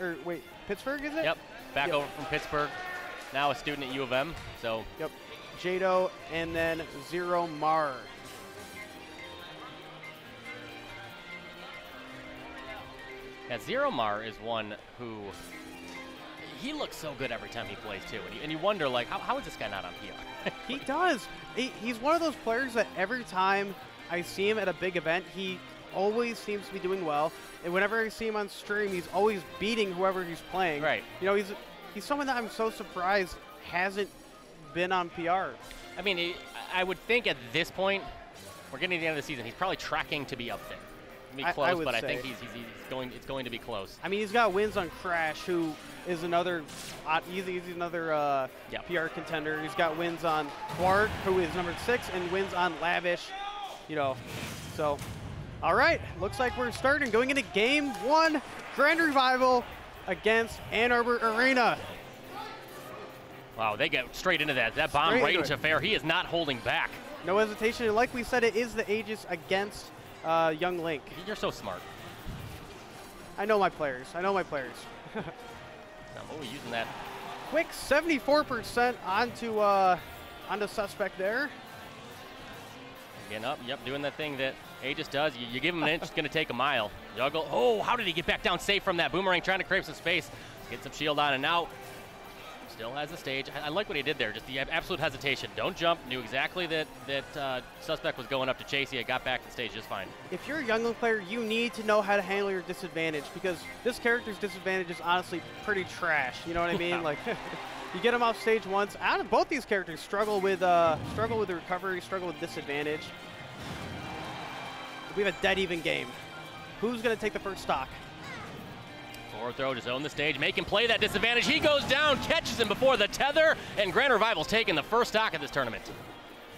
or wait, Pittsburgh, is it? Yep, back over from Pittsburgh. Now a student at U of M, so. Yep, Jado and then Zero Mar. Yeah, Zero Mar is one who, he looks so good every time he plays too, and you wonder like, how is this guy not on PR? He does. He's one of those players that every time I see him at a big event, he always seems to be doing well, and whenever I see him on stream, he's always beating whoever he's playing. Right. You know, he's someone that I'm so surprised hasn't been on PR. I mean, I would think at this point, we're getting to the end of the season, he's probably tracking to be up there. Be close, but I think it's going to be close. I mean, he's got wins on Crash, who is another he's another PR contender. He's got wins on Bart, who is number 6, and wins on Lavish. You know, so all right, looks like we're starting going into Game 1, Grand Revival against Ann Arbor Arena. Wow, they get straight into that bomb range affair. He is not holding back. No hesitation, and like we said, it is the Aegis against Young Link. You're so smart. I know my players. I know my players. Oh, using that. Quick 74% onto Suspect there. Getting up, yep, doing that thing that Aegis does. You give him an inch, it's going to take a mile. Juggle. Oh, how did he get back down safe from that boomerang, trying to create some space. Get some shield on, and now still has the stage. I like what he did there, just the absolute hesitation. Don't jump. Knew exactly that Suspect was going up to chase you. Got back to the stage just fine. If you're a Youngling player, you need to know how to handle your disadvantage, because this character's disadvantage is honestly pretty trash. You know what I mean? Like, you get him off stage once. Both these characters struggle with the recovery, struggle with disadvantage. We have a dead even game. Who's going to take the first stock? Forward throw, just own the stage, make him play that disadvantage. He goes down, catches him before the tether, and Grand Revival's taking the first stock of this tournament.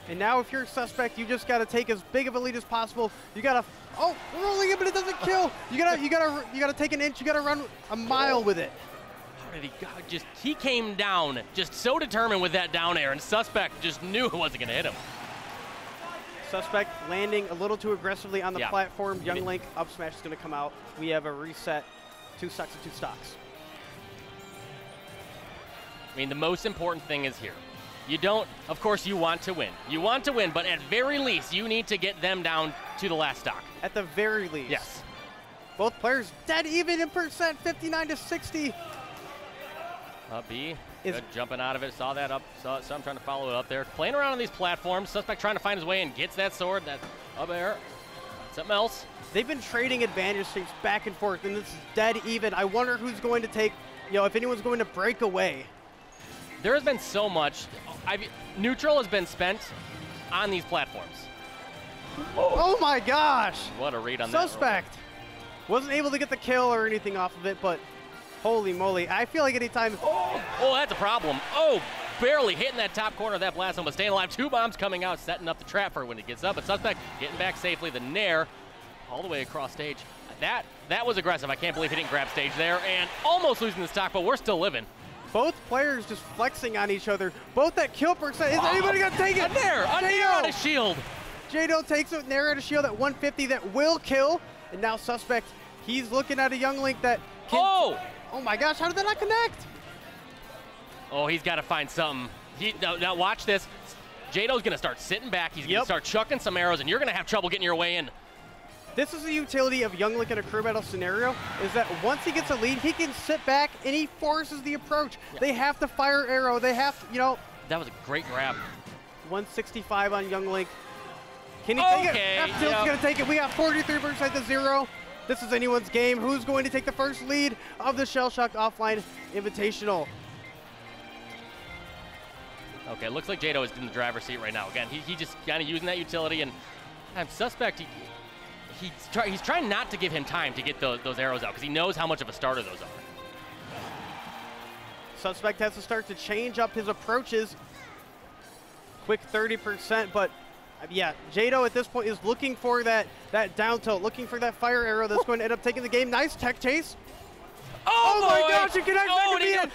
And now if you're a Suspect, you just got to take as big of a lead as possible. You got to, rolling it, but it doesn't kill. You gotta take an inch. You gotta run a mile with it. How did he he came down just so determined with that down air, and Suspect just knew it wasn't gonna hit him. Suspect landing a little too aggressively on the platform. Young Link up smash is gonna come out. We have a reset. 2 stocks and 2 stocks. I mean, the most important thing is here. You don't, of course, you want to win. You want to win, but at very least, you need to get them down to the last stock. At the very least. Yes. Both players dead even in percent, 59 to 60. Up B, good, jumping out of it, saw that up, so I'm trying to follow it up there. Playing around on these platforms, Suspect trying to find his way in, gets that sword, that up air. Something else. They've been trading advantage streaks back and forth, and this is dead even. I wonder who's going to take, if anyone's going to break away. There has been so much. Neutral has been spent on these platforms. Oh my gosh! What a read on Suspect. That. Wasn't able to get the kill or anything off of it, but holy moly. I feel like anytime. Oh, that's a problem. Oh, barely hitting that top corner of that blast zone, but staying alive. 2 bombs coming out, setting up the trap for when it gets up. But Suspect getting back safely. The Nair all the way across stage. That was aggressive. I can't believe he didn't grab stage there, and almost losing the stock, but we're still living. Both players just flexing on each other. Both that kill percent. Is anybody going to take it? A Nair on a shield. Jado takes it, Nair at a shield at 150 that will kill. And now Suspect, he's looking at a Young Link that can. Oh my gosh, how did that not connect? Oh, he's got to find something. Now watch this. Jado's going to start sitting back. He's going to start chucking some arrows, and you're going to have trouble getting your way in. This is the utility of Young Link in a crew battle scenario, is that once he gets a lead, he can sit back and he forces the approach. Yeah. They have to fire arrow. They have to, That was a great grab. 165 on Young Link. Can he take it? F-Tilt's going to take it. We got 43% to 0. This is anyone's game. Who's going to take the first lead of the Shell Shock Offline Invitational? Okay, looks like Jado is in the driver's seat right now. Again, he just kind of using that utility, and I'm Suspect. He's trying not to give him time to get those arrows out because he knows how much of a starter those are. Suspect has to start to change up his approaches. Quick 30%, but yeah, Jado at this point is looking for that down tilt, looking for that fire arrow that's going to end up taking the game. Nice tech chase. Oh my gosh, he connects.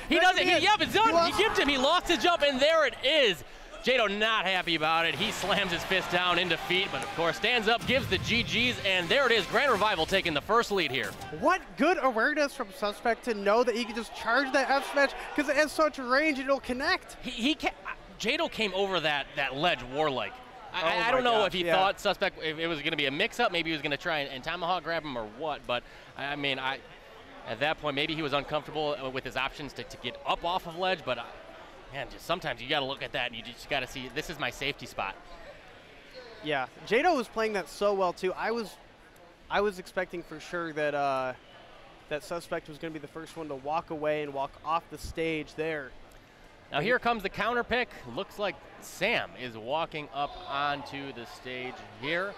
He does it. It's done. He gives him. He lost his jump, and there it is. Jado not happy about it. He slams his fist down in defeat, but of course stands up, gives the GGs, and there it is. Grand Revival taking the first lead here. What good awareness from Suspect to know that he can just charge that F smash because it has such range and it'll connect. Jado came over that ledge warlike. I Oh don't know gosh, if he yeah. thought Suspect, if it was going to be a mix-up, maybe he was going to try and tomahawk grab him or what, but I mean, at that point, maybe he was uncomfortable with his options to get up off of ledge, but man, just sometimes you got to look at that and you just got to see, this is my safety spot. Yeah, Jado was playing that so well too. I was expecting for sure that that Suspect was going to be the first one to walk away and walk off the stage there. Now here comes the counter pick. Looks like Sam is walking up onto the stage here.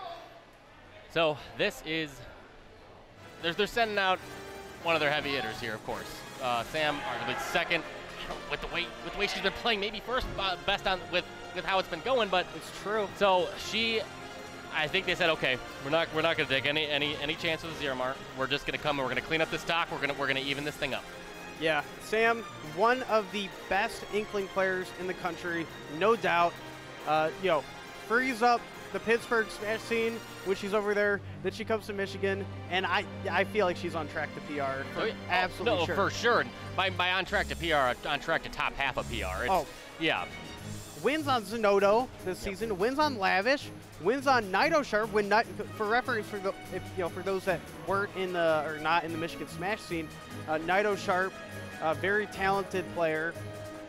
So this is, they're sending out one of their heavy hitters here, of course. Sam, arguably second. With the way she's been playing, maybe first best on with how it's been going, but It's true. so I think they said, okay, we're not going to take any chance with the 0 mark. We're just going to come and we're going to clean up the stock. We're going to even this thing up. Yeah, Sam, one of the best Inkling players in the country, no doubt. You know, frees up the Pittsburgh Smash scene when she's over there. Then she comes to Michigan, and I feel like she's on track to PR. Absolutely no, sure. for sure. By on track to PR, on track to top half of PR. It's, yeah. Wins on Zenodo this season. Wins on Lavish. Wins on Nido Sharp. For reference, for those that weren't in the or not in the Michigan Smash scene, Nido Sharp, a very talented player.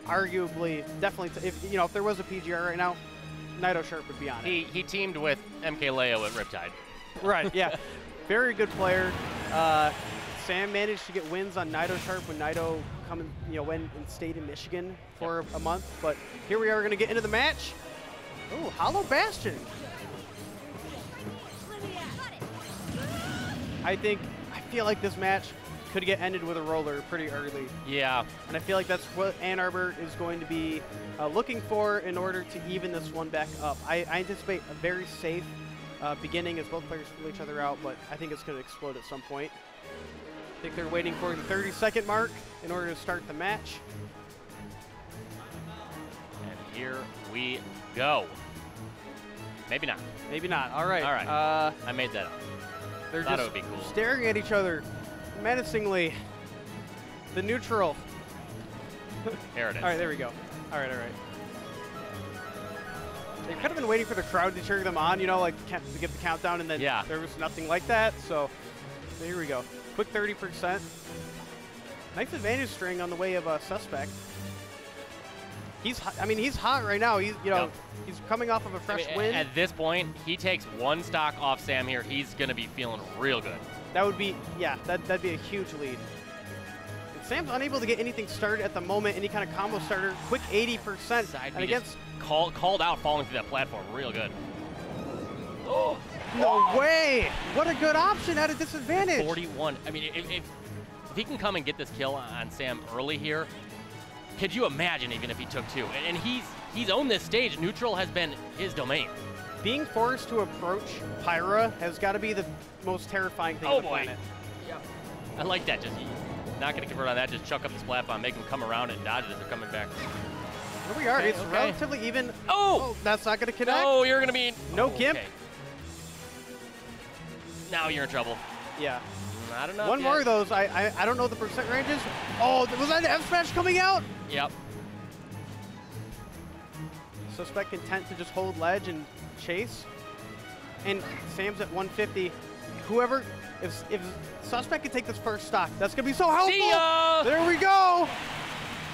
Arguably, definitely, if there was a PGR right now, Nido Sharp would be on it. He teamed with MK Leo at Riptide. Right. Yeah. Very good player. Sam managed to get wins on Nido Sharp when Nido went and stayed in Michigan for a month. But here we are going to get into the match. Ooh, Hollow Bastion. I feel like this match could get ended with a roller pretty early. Yeah. And I feel like that's what Ann Arbor is going to be looking for in order to even this one back up. I anticipate a very safe beginning as both players feel each other out, but I think it's going to explode at some point. I think they're waiting for the 30-second mark in order to start the match. And here we go. Maybe not. Maybe not. All right. All right. I made that up. They're Thought just it would be cool. staring at each other menacingly. The neutral. There it is. All right, there we go. All right. They've kind of been waiting for the crowd to cheer them on, like to get the countdown, and then there was nothing like that. So here we go. Quick 30%. Nice advantage string on the way of Suspect. He's hot right now. He's he's coming off of a fresh win. At this point, he takes one stock off Sam here. He's going to be feeling real good. That would be, that'd be a huge lead. And Sam's unable to get anything started at the moment. Any kind of combo starter. Quick 80%. And against called out falling through that platform real good. Oh. No way! What a good option at a disadvantage. 41. I mean, if he can come and get this kill on Sam early here, could you imagine even if he took 2? And he's owned this stage. Neutral has been his domain. Being forced to approach Pyra has got to be the most terrifying thing on the planet. Yeah. I like that. Just not going to convert on that. Just chuck up the splat bomb, make him come around and dodge it as they're coming back. Here we are. Okay, it's relatively even. Oh! That's not going to connect. No, you're going to be... No gimp. Okay. Now you're in trouble. Yeah. Not enough One yet. more of those. I don't know the percent ranges. Oh, was that an F smash coming out? Yep. Suspect content to just hold ledge and chase. And Sam's at 150. If Suspect can take this first stock, that's going to be so helpful. See ya! There we go.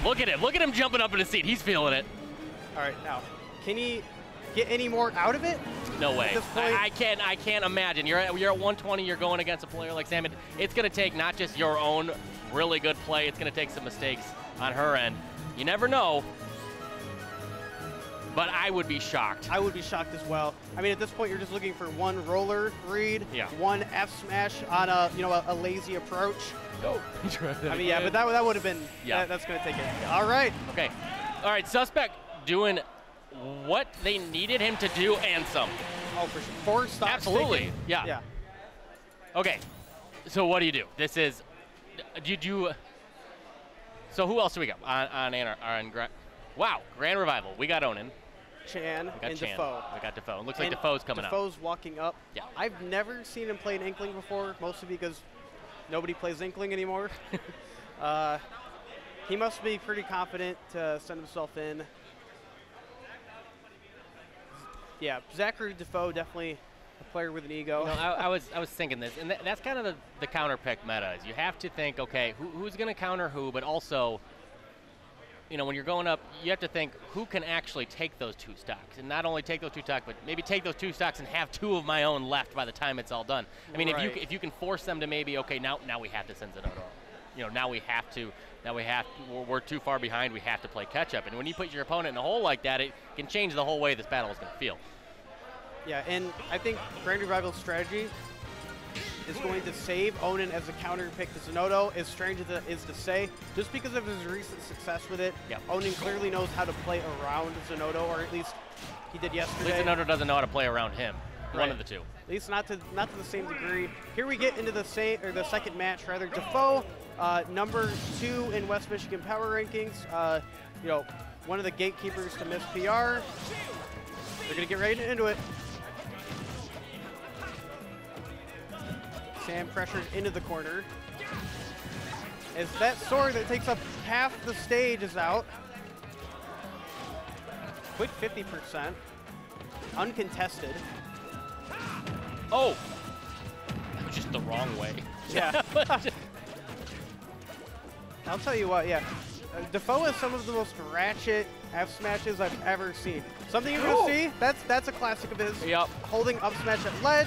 Look at him. Look at him jumping up in his seat. He's feeling it. All right, now, can he get any more out of it? No way. At this point? I can't imagine. You're at 120. You're going against a player like Sam. It's going to take not just your own really good play. It's going to take some mistakes on her end. You never know. But I would be shocked. I would be shocked as well. I mean, at this point, you're just looking for one roller read, one F smash on a lazy approach. Oh. I mean, but that would have been. Yeah. That's going to take it. All right. Okay. All right. Suspect doing what they needed him to do and some. Oh, for sure. 4 stocks. Absolutely. Taken. Yeah. Okay. So what do? This is. Did you? So who else do we got on Grand Revival? We got Onan. Chan, and Chan. Defoe. We got Defoe. It looks like Defoe's coming out. Defoe's walking up. Yeah. I've never seen him play an Inkling before, mostly because nobody plays Inkling anymore. He must be pretty confident to send himself in. Yeah, Zachary Defoe, definitely a player with an ego. You know, I was thinking this, and that's kind of the counter pick meta. Is you have to think, okay, who's going to counter who, but also, you know, when you're going up, you have to think who can actually take those 2 stocks, and not only take those 2 stocks, but maybe take those 2 stocks and have 2 of my own left by the time it's all done. I mean, if you can force them to maybe, okay, now we have to send Zenodo. You know, now we're too far behind. We have to play catch up, and when you put your opponent in a hole like that, it can change the whole way this battle is going to feel. Yeah, and I think Grand Revival's strategy is going to save Onin as a counter pick to Zenodo, as strange as it is to say. Just because of his recent success with it, Onin clearly knows how to play around Zenodo, or at least he did yesterday. At least Zenodo doesn't know how to play around him. One of the two. At least not to the same degree. Here we get into the second match, rather. Defoe, number 2 in West Michigan power rankings. You know, one of the gatekeepers to miss PR. They're gonna get right into it. Sam pressured into the corner. As that sword that takes up half the stage is out. Quick 50%. Uncontested. Oh! That was just the wrong way. Yeah. I'll tell you what, yeah. Defoe has some of the most ratchet F smashes I've ever seen. Something you're gonna see, that's a classic of his. Yep. Holding up smash at ledge.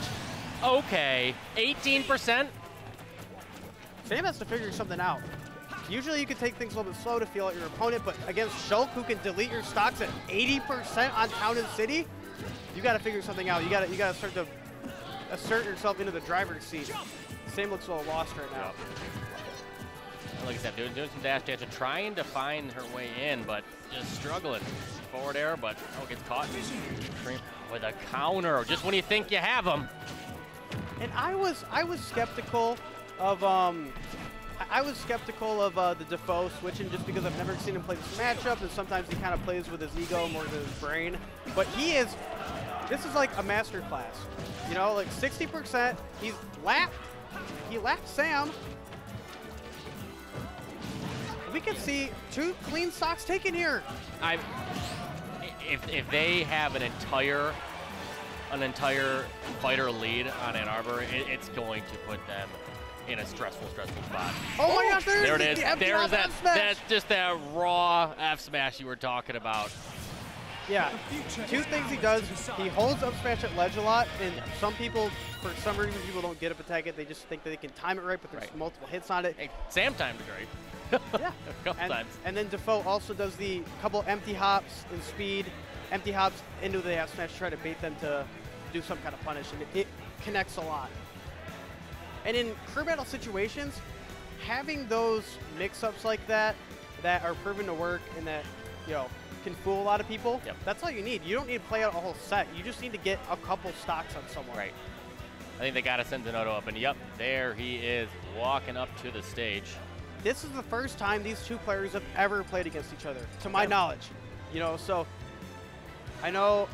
Okay, 18%? Sam has to figure something out. Usually you can take things a little bit slow to feel out your opponent, but against Shulk, who can delete your stocks at 80% on Town and City, you gotta figure something out. You gotta start to assert yourself into the driver's seat. Sam looks a little lost right now. Like I said, doing some dash dance and trying to find her way in, but just struggling. Forward air, but gets caught with a counter, just when you think you have them. And I was skeptical of the Defoe switching, just because I've never seen him play this matchup, and sometimes he kind of plays with his ego more than his brain. But this is like a master class. You know, like 60%. He lapped Sam. We can see 2 clean stocks taken here. If they have an entire fighter lead on Ann Arbor, it's going to put them in a stressful spot. Oh my gosh, there it is. There's that's just that raw F smash you were talking about. Yeah, 2 things he does. He holds up smash at ledge a lot, and some people, for some reason, people don't get up attack it. They just think that they can time it right, but there's multiple hits on it. Hey, Sam timed it right. Yeah, a couple times. And then Defoe also does the couple empty hops in speed, empty hops into the F smash to try to bait them to do some kind of punish, and it connects a lot. And in crew battle situations, having those mix-ups like that are proven to work and that, you know, can fool a lot of people, that's all you need. You don't need to play out a whole set. You just need to get a couple stocks on someone. Right. I think they got to send Zenodo up, and there he is walking up to the stage. This is the first time these 2 players have ever played against each other, to my knowledge. You know, so I know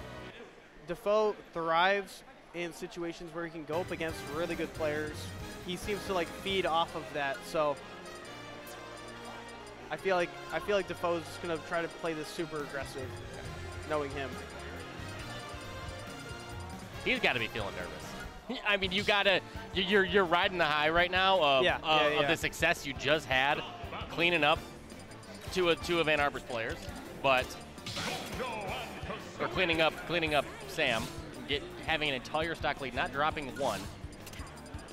Defoe thrives in situations where he can go up against really good players. He seems to like feed off of that. So I feel like Defoe's gonna try to play this super aggressive, knowing him. He's got to be feeling nervous. I mean, you're riding the high right now of the success you just had, cleaning up two of Ann Arbor's players, or cleaning up Sam, having an entire stock lead, not dropping 1,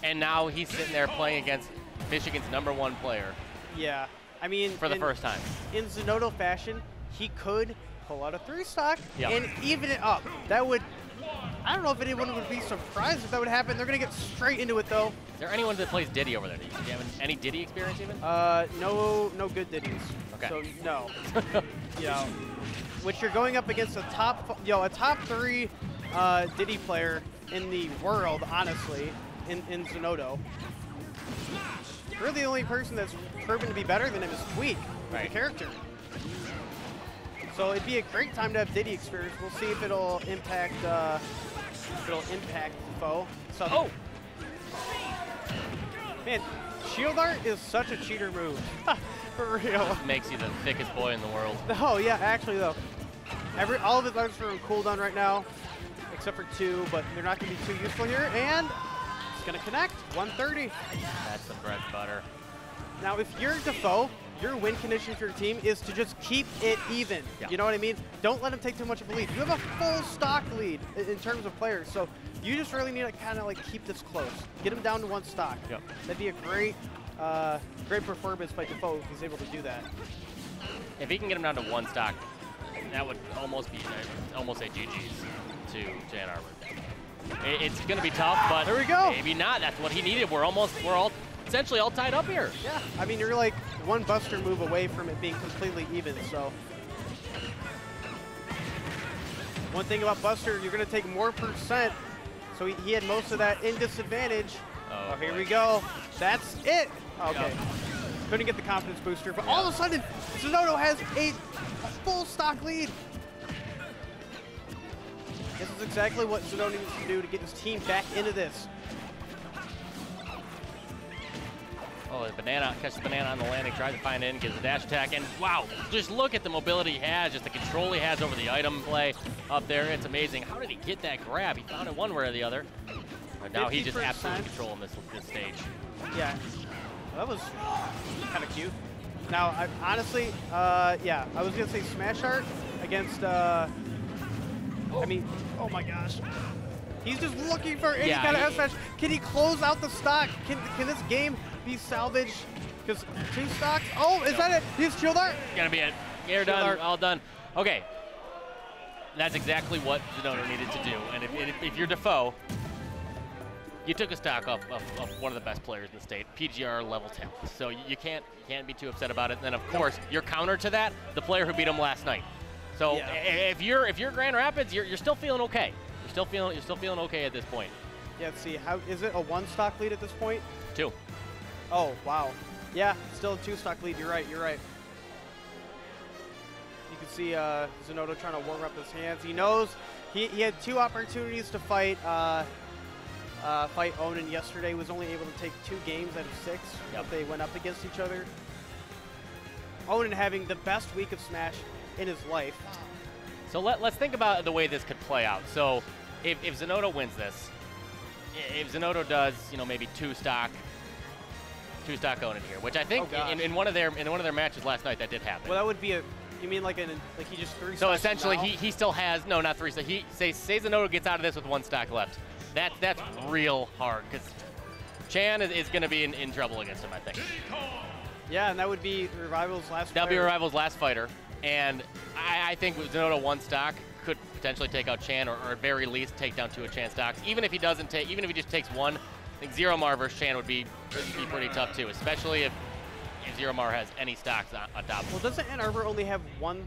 and now he's sitting there playing against Michigan's #1 player. Yeah, I mean, for the first time. In Zenodo fashion, he could pull out a 3 stock and even it up. That would. I don't know if anyone would be surprised if that would happen. They're going to get straight into it, though. Is there anyone that plays Diddy over there? Do you have any Diddy experience even? No good Diddies. Okay. So, no. Which you're going up against a top 3 Diddy player in the world, honestly, in Zenodo. Really the only person that's proven to be better than him is Tweak, the character. So it'd be a great time to have Diddy experience. We'll see if it'll impact foe. So, oh! Man, shield art is such a cheater move. For real. Makes you the thickest boy in the world. Oh yeah, actually though. All of his arts are on cooldown right now, except for 2, but they're not going to be too useful here. And it's going to connect. 130. That's the bread and butter. Now, if you're Defoe, your win condition for your team is to just keep it even. Yeah. You know what I mean? Don't let him take too much of a lead. You have a full stock lead in terms of players, so you just really need to kind of like keep this close. Get him down to 1 stock. Yep. That'd be a great, great performance by Defoe if he's able to do that. If he can get him down to 1 stock, that would almost be almost a GG's to Ann Arbor. It's going to be tough, but there we go. Maybe not. That's what he needed. We're all essentially all tied up here. Yeah, I mean, you're like 1 Buster move away from it being completely even, so. One thing about Buster, you're going to take more %, so he had most of that in disadvantage. Oh, here we go. That's it. Okay. Yep. Couldn't get the confidence booster, but all of a sudden, Zenodo has a full stock lead. This is exactly what Zenodo needs to do to get his team back into this. Oh, the banana, catches the banana on the landing, tries to find in, gives a dash attack, and wow, just look at the mobility he has, just the control he has over the item play up there. It's amazing. How did he get that grab? He found it one way or the other. But now he's just absolutely controlling this stage. Yeah, that was kind of cute. Now, honestly, yeah, I was gonna say Smash Art against, I mean, oh my gosh. He's just looking for any kind of S-Smash. Can he close out the stock? Can this game be salvaged? Because 2 stocks, oh, is that it? He's shield art. Gonna be it. You're done, all done. Okay, that's exactly what Zenodo needed to do. And if you're Defoe, you took a stock of one of the best players in the state, PGR level talent. So you can't be too upset about it. And then of course, your counter to that, the player who beat him last night. So if you're Grand Rapids, you're still feeling okay. You're still feeling okay at this point. Yeah, let's see. How is it a 1 stock lead at this point? 2. Oh wow. Yeah, still a 2 stock lead. You're right. You're right. You can see Zenodo trying to warm up his hands. He knows he had 2 opportunities to fight. Fight Onan yesterday, was only able to take 2 games out of 6 if they went up against each other. Onan having the best week of Smash in his life. So let's think about the way this could play out. So if Zenodo wins this, if Zenodo does, maybe 2 stock Onan here, which I think in one of their matches last night that did happen. Well, that would be a. You mean like he just 3 stocks? So essentially, he still has not 3 stocks. He say Zenodo gets out of this with 1 stock left. That's real hard because Chan is going to be in trouble against him, I think. Yeah, and that would be Revival's last fighter. That'll be Revival's last fighter. And I think with Zenodo 1 stock could potentially take out Chan or at very least take down 2 of Chan's stocks. Even if he just takes 1, I think Zero Mar versus Chan would be pretty tough too, especially if Zero Mar has any stocks on top. Well, doesn't Ann Arbor only have 1?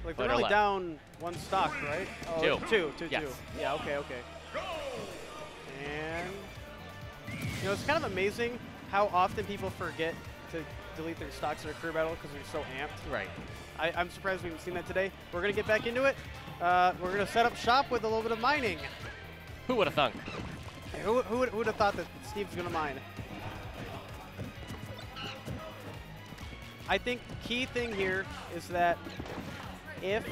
Like they're only down 1 stock, right? Oh, 2. Yes. Yeah, okay. And, it's kind of amazing how often people forget to delete their stocks in a career battle because they're so amped. Right. I'm surprised we haven't seen that today. We're going to get back into it. We're going to set up shop with a little bit of mining. Who would have thunk? Who would have thought that Steve's going to mine? I think the key thing here is that if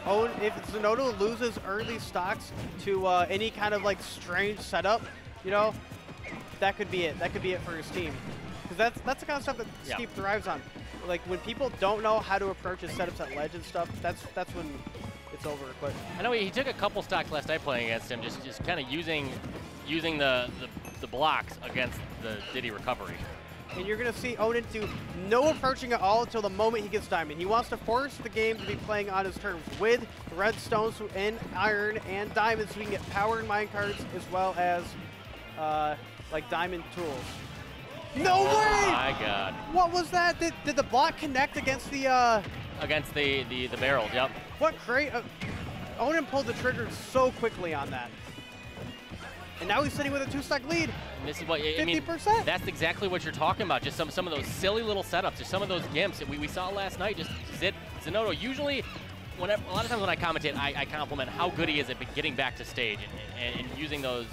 Zenodo loses early stocks to any kind of like strange setup, that could be it. That could be it for his team. Because that's the kind of stuff that Steve thrives on. Like when people don't know how to approach his setups at ledge and stuff, that's when it's over. But I know he took a couple stocks last night playing against him, just kind of using the blocks against the Diddy recovery. And you're going to see Onan do no approaching at all until the moment he gets Diamond. He wants to force the game to be playing on his terms with redstones and iron and diamonds so he can get power and mine cards as well as like diamond tools. No way! Oh my God. What was that? Did the block connect against the against the barrels, yep. What great Onan pulled the trigger so quickly on that. And now he's sitting with a 2-stock lead. And this is what 50%. I mean. That's exactly what you're talking about. Just some of those silly little setups. Just some of those gimps that we saw last night. Just Zenodo. Usually, a lot of times when I commentate, I compliment how good he is at getting back to stage and using those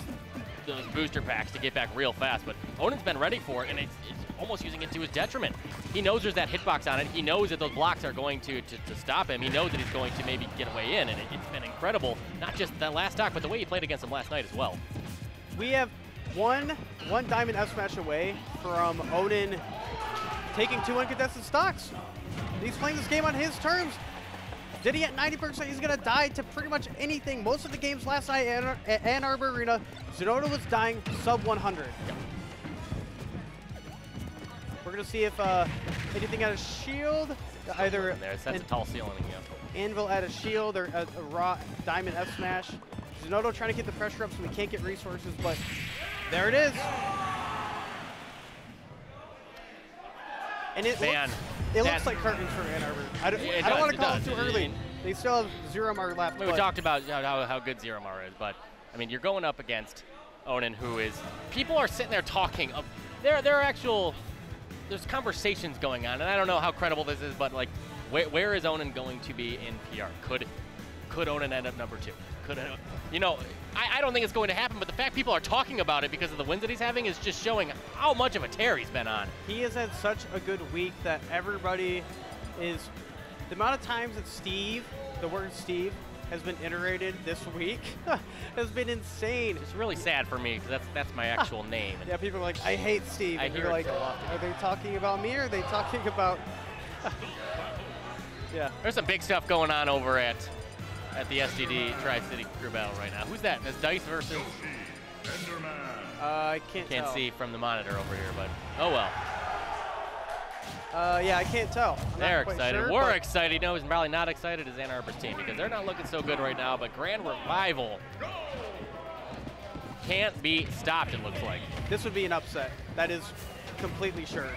booster packs to get back real fast. But Onen's been ready for it, and it's almost using it to his detriment. He knows there's that hitbox on it. He knows that those blocks are going to stop him. He knows that he's going to maybe get a way in, and it's been incredible. Not just that last stock, but the way he played against him last night as well. We have one Diamond F smash away from Onen taking 2 uncontested stocks. He's playing this game on his terms. Diddy at 90%, he's gonna die to pretty much anything. Most of the games last night at Arbor Arena, Zenodo was dying sub 100. Yep. We're gonna see if anything out of shield, either that's a tall ceiling, yeah. Anvil at a shield or a raw Diamond F smash. Zenodo trying to get the pressure up so we can't get resources, but there it is. And it looks like curtains for Ann Arbor. I don't want to call it too early. They still have Zero Mar left. We talked about how good Zero Mar is, but I mean, you're going up against Onen, who is, people are sitting there talking of, there are actual, there's conversations going on, and I don't know how credible this is, but like, where is Onen going to be in PR? Could Onen end up number 2? You know, I don't think it's going to happen, but the fact people are talking about it because of the wins that he's having is just showing how much of a tear he's been on. He has had such a good week that everybody is, the amount of times that the word Steve has been iterated this week has been insane. It's really sad for me because that's my actual name. Yeah, people are like, I hate Steve. I hear like, it so often. are they talking about me or are they talking about? Yeah. There's some big stuff going on over at the SDD Tri-City Crew Battle right now. Who's that? That's Dice versus? I can't tell. See from the monitor over here, but oh well. Yeah, I can't tell. They're excited. Sure, we're excited. No, he's probably not excited as Ann Arbor's team because they're not looking so good right now, but Grand Revival can't be stopped, it looks like. This would be an upset. That is completely sure.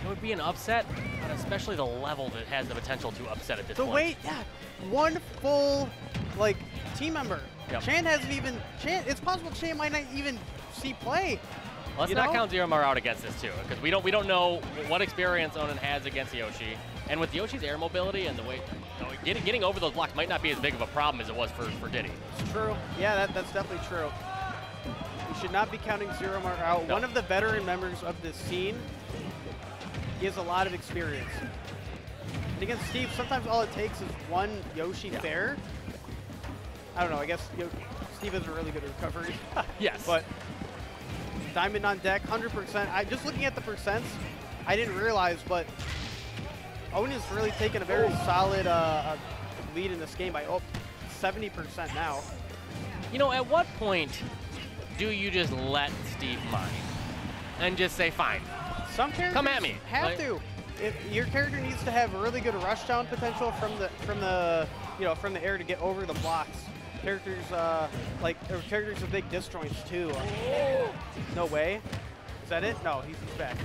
It would be an upset, but especially the level that has the potential to upset at this point. The weight, yeah. One full, like, team member. Yep. Chan hasn't even, it's possible Chan might not even see play. Let's not count Zero Mar out against this too, because we don't know what experience Onen has against Yoshi, and with Yoshi's air mobility and the way, getting over those blocks might not be as big of a problem as it was for Diddy. It's true. Yeah, that's definitely true. We should not be counting Zero Mar out. No. One of the veteran members of this scene. He has a lot of experience. And against Steve, sometimes all it takes is one Yoshi fair. I don't know, I guess Steve has a really good recovery. Yes. But Diamond on deck, 100%. Just looking at the percents, I didn't realize, but Owen is really taking a very solid lead in this game by 70% now. You know, at what point do you just let Steve mine and just say, fine, some characters come at me. Have to. If your character needs to have really good rush down potential from the air to get over the blocks. Characters characters with big disjoints too. No way. Is that it? No, he's back.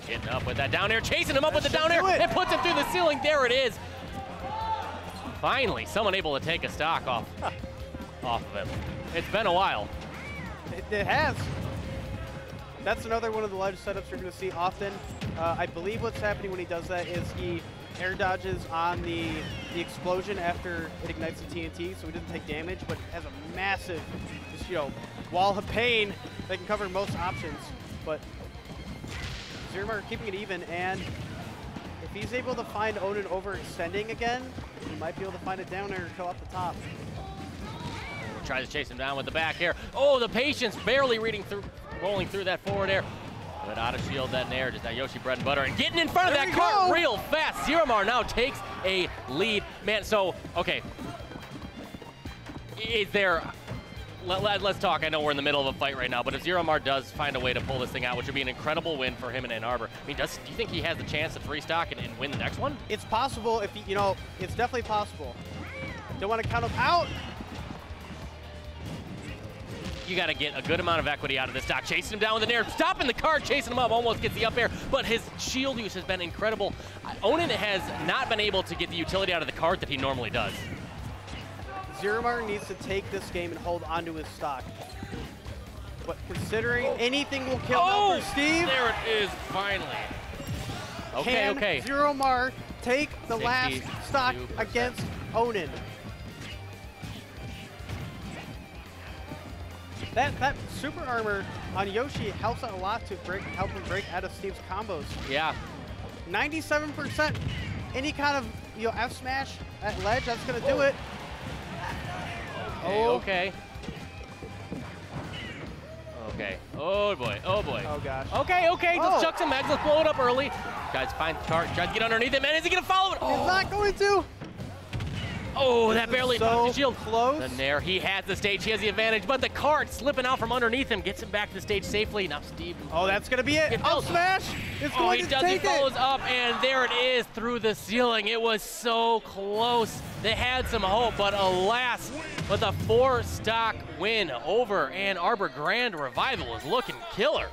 Getting up with that down air, chasing him up with the down air. It puts him through the ceiling. There it is. Finally, someone able to take a stock off of him. It's been a while. It has. That's another one of the ledge setups you're going to see often. I believe what's happening when he does that is he air dodges on the explosion after it ignites the TNT, so he doesn't take damage, but has a massive, wall of pain that can cover most options. But Zermar keeping it even, and if he's able to find Onen overextending again, he might be able to find a down air kill off the top. Tries to chase him down with the back air. Oh, the patience barely rolling through that forward air. But out of shield that nair, just that Yoshi bread and butter, and getting in front of that cart real fast. Zero Mar now takes a lead. Man, so, okay. Is there, let's talk. I know we're in the middle of a fight right now, but if Zero Mar does find a way to pull this thing out, which would be an incredible win for him in Ann Arbor, I mean, do you think he has the chance to 3-stock and win the next one? It's possible if he, it's definitely possible. Don't want to count him out. You got to get a good amount of equity out of this stock. Chasing him down with an air, stopping the card, chasing him up, almost gets the up air, but his shield use has been incredible. Onen has not been able to get the utility out of the card that he normally does. Zero Mar needs to take this game and hold onto his stock. But considering anything will kill now for Steve. There it is, finally. Can Zero Mar take the last stock against Onin? That super armor on Yoshi helps out a lot to help him break out of Steve's combos. Yeah. 97%. Any kind of F smash at ledge, that's gonna do it. Okay. Oh boy. Oh gosh. Okay. Just chuck some eggs. Let's blow it up early. Guys, find the cart. Try to get underneath it. Man, is he gonna follow it? He's not going to. Oh, that barely popped the shield. Close. The Nair, he has the stage, he has the advantage, but the cart slipping out from underneath him gets him back to the stage safely. Now Steve. Oh, that's gonna be it. Up smash. It's going to take it. He follows up, and there it is through the ceiling. It was so close. They had some hope, but alas, with a 4-stock win over Arbor, Grand Revival is looking killer.